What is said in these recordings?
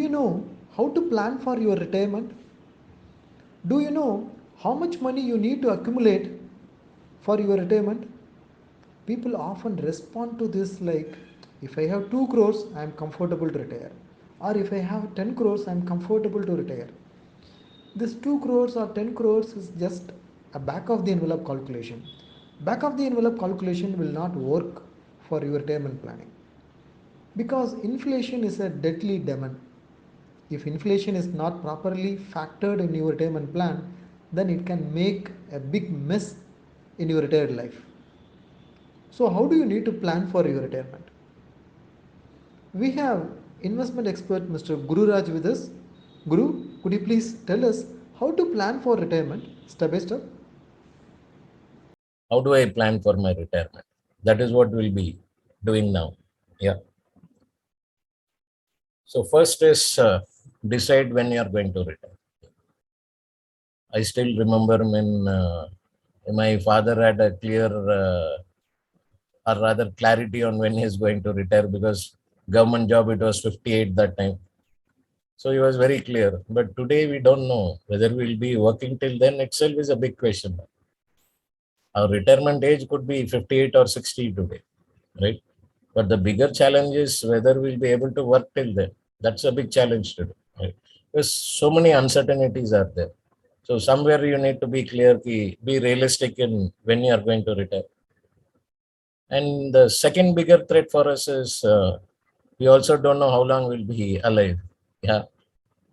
you know how to plan for your retirement? Do you know how much money you need to accumulate for your retirement? People often respond to this like, if I have 2 crores, I am comfortable to retire. Or if I have 10 crores, I am comfortable to retire. This 2 crores or 10 crores is just a back of the envelope calculation. Back of the envelope calculation will not work for your retirement planning because inflation is a deadly demon. If inflation is not properly factored in your retirement plan, then it can make a big mess in your retired life. So, how do you need to plan for your retirement? We have investment expert Mr. Guru Raj with us. Guru, could you please tell us how to plan for retirement step by step? How do I plan for my retirement? That is what we'll be doing now. Yeah. So first is decide when you are going to retire. I still remember when my father had a clear or rather clarity on when he is going to retire because government job it was 58 that time. So he was very clear. But today we don't know whether we'll be working till then itself is a big question. Our retirement age could be 58 or 60 today, right? But the bigger challenge is whether we'll be able to work till then. That's a big challenge today, right? Because so many uncertainties are there. So somewhere you need to be clear, be realistic in when you are going to retire. And the second bigger threat for us is we also don't know how long we'll be alive. Yeah.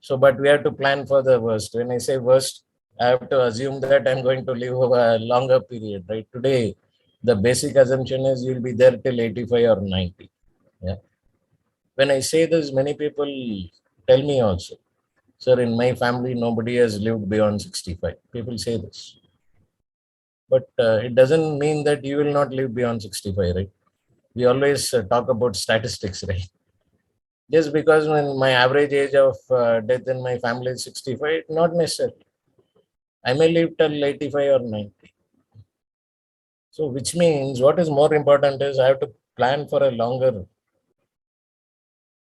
So, but we have to plan for the worst. When I say worst, I have to assume that I'm going to live over a longer period, right? Today, the basic assumption is you'll be there till 85 or 90. Yeah. When I say this, many people tell me also, sir, in my family, nobody has lived beyond 65. People say this. But it doesn't mean that you will not live beyond 65, right? We always talk about statistics, right? Just because when my average age of death in my family is 65, not necessarily. I may live till 85 or 90. So, which means what is more important is I have to plan for a longer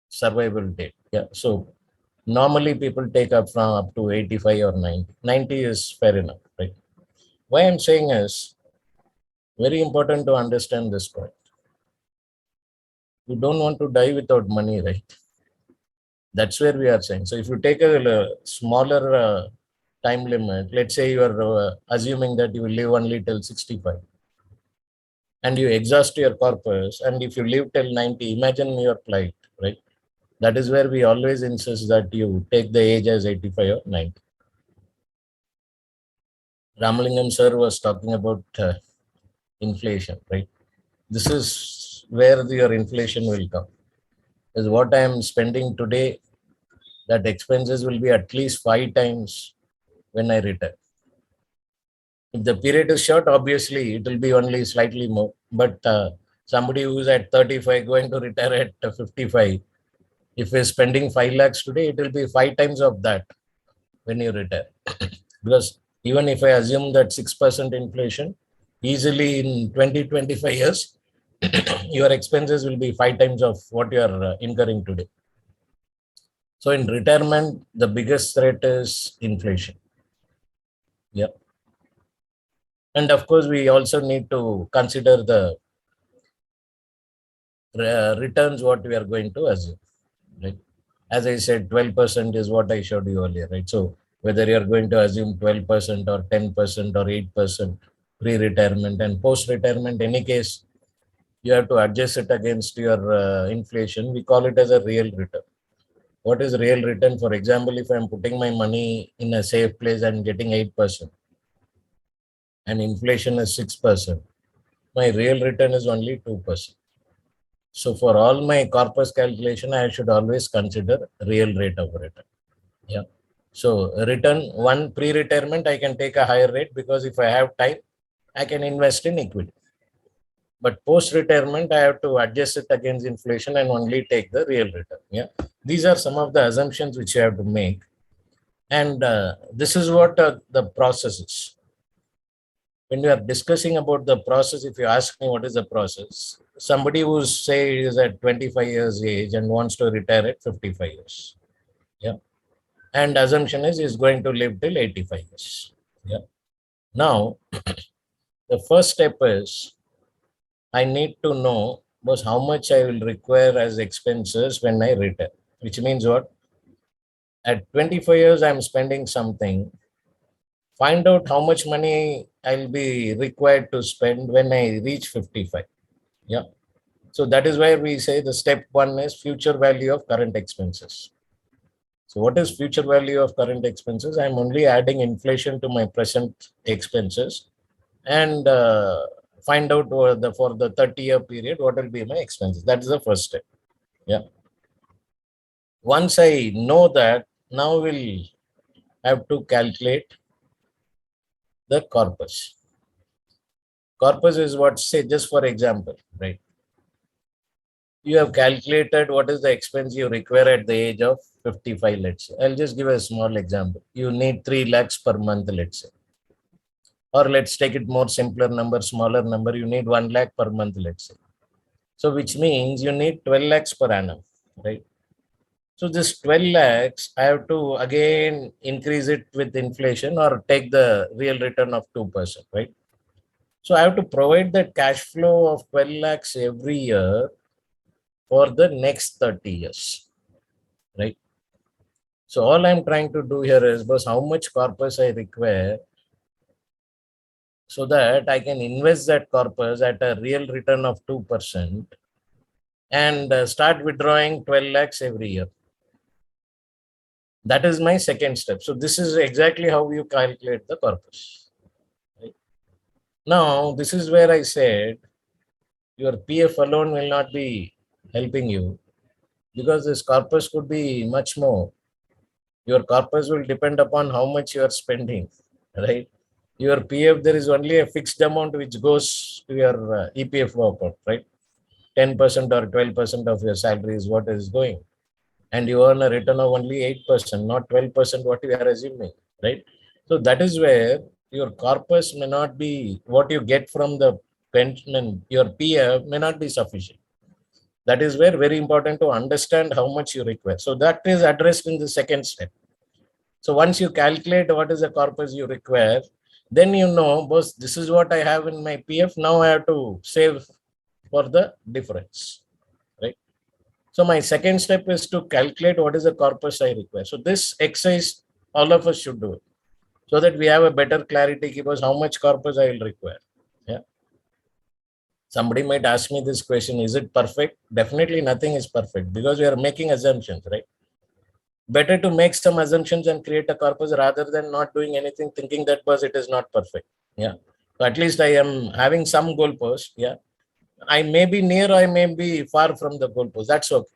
survival date. Yeah. So, normally people take up from up to 85 or 90. 90 is fair enough, right? Why I'm saying is very important to understand this point. You don't want to die without money, right? That's where we are saying. So, if you take a smaller time limit, let's say you are assuming that you will live only till 65 and you exhaust your corpus, and if you live till 90, imagine your plight, right? That is where we always insist that you take the age as 85 or 90. Ramalingam sir was talking about inflation, right? This is where your inflation will come. Is what I am spending today, that expenses will be at least 5 times when I retire. If the period is short, obviously it will be only slightly more. But somebody who's at 35 going to retire at 55, if we're spending 5 lakhs today, it will be 5 times of that when you retire. Because even if I assume that 6% inflation, easily in 20-25 years, your expenses will be 5 times of what you are incurring today. So in retirement, the biggest threat is inflation. Yeah. And of course, we also need to consider the returns what we are going to assume. Right? As I said, 12% is what I showed you earlier, right? So whether you're going to assume 12% or 10% or 8% pre-retirement and post-retirement, any case, you have to adjust it against your inflation. We call it as a real return. What is real return? For example, if I'm putting my money in a safe place and getting 8% and inflation is 6%, my real return is only 2%. So for all my corpus calculation, I should always consider real rate of return. Yeah. So return one pre-retirement, I can take a higher rate because if I have time, I can invest in equity. But post-retirement, I have to adjust it against inflation and only take the real return. Yeah. These are some of the assumptions which you have to make. And this is what the process is. When we are discussing about the process, if you ask me what is the process, somebody who say is at 25 years age and wants to retire at 55 years. Yeah. And assumption is he's going to live till 85 years. Yeah. Now, the first step is I need to know was how much I will require as expenses when I retire, which means what? At 24 years, I'm spending something. Find out how much money I'll be required to spend when I reach 55. Yeah. So that is why we say the step one is future value of current expenses. So what is future value of current expenses? I'm only adding inflation to my present expenses and find out for the 30-year period what will be my expenses. That is the first step. Yeah. Once I know that, now we'll have to calculate the corpus. Corpus is what, say, just for example, right? You have calculated what is the expense you require at the age of 55, let's say. I'll just give a small example. You need 3 lakhs per month, let's say. Or let's take it more simpler number, smaller number. You need 1 lakh per month, let's say. So which means you need 12 lakhs per annum, right? So this 12 lakhs, I have to again increase it with inflation or take the real return of 2%, right? So I have to provide that cash flow of 12 lakhs every year for the next 30 years, right? So all I'm trying to do here is boss how much corpus I require so that I can invest that corpus at a real return of 2% and start withdrawing 12 lakhs every year. That is my second step. So this is exactly how you calculate the corpus. Right? Now, this is where I said your PF alone will not be helping you because this corpus could be much more. Your corpus will depend upon how much you are spending, right? Your PF, there is only a fixed amount which goes to your EPF account, right? 10% or 12% of your salary is what is going. And you earn a return of only 8%, not 12% what you are assuming, right? So that is where your corpus may not be what you get from the pension, your PF may not be sufficient. That is where very important to understand how much you require. So that is addressed in the second step. So once you calculate what is the corpus you require, then you know, boss, this is what I have in my PF. Now I have to save for the difference, right? So my second step is to calculate what is the corpus I require. So this exercise, all of us should do it so that we have a better clarity because how much corpus I will require. Yeah. Somebody might ask me this question, is it perfect? Definitely nothing is perfect because we are making assumptions, right? Better to make some assumptions and create a corpus rather than not doing anything, thinking that was it is not perfect. Yeah. So at least I am having some goalpost. Yeah. I may be near, I may be far from the goalpost. That's okay.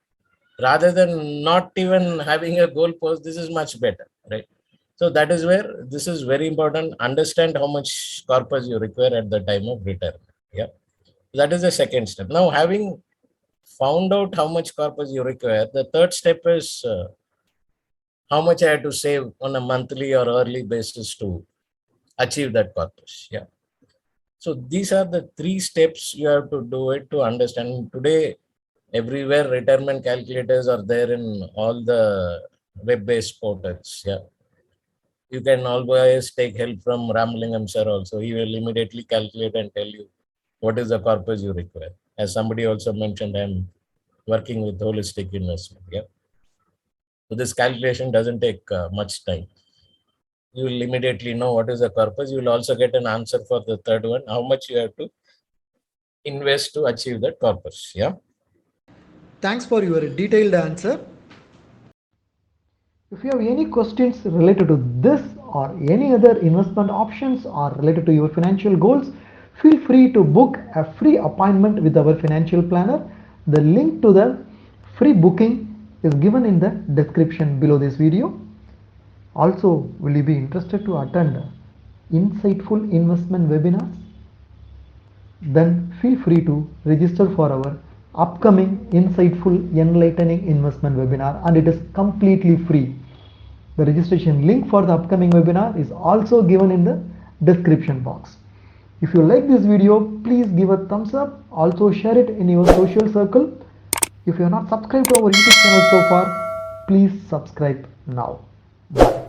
Rather than not even having a goalpost, this is much better, right? So that is where this is very important. Understand how much corpus you require at the time of retirement. Yeah. That is the second step. Now, having found out how much corpus you require, the third step is how much I have to save on a monthly or early basis to achieve that corpus. Yeah. So these are the three steps you have to do it to understand. Today, everywhere retirement calculators are there in all the web-based portals. Yeah. You can always take help from Ramalingam sir also. He will immediately calculate and tell you what is the corpus you require. As somebody also mentioned, I'm working with holistic investment. Yeah. So this calculation doesn't take much time. You will immediately know what is the corpus. You will also get an answer for the third one, how much you have to invest to achieve that corpus. Yeah. Thanks for your detailed answer. If you have any questions related to this or any other investment options or related to your financial goals, feel free to book a free appointment with our financial planner. The link to the free booking is given in the description below this video. Also, will you be interested to attend insightful investment webinars? Then feel free to register for our upcoming insightful enlightening investment webinar, and it is completely free. The registration link for the upcoming webinar is also given in the description box. If you like this video, please give a thumbs up. Also share it in your social circle. If you are not subscribed to our YouTube channel so far, Please subscribe now. Bye.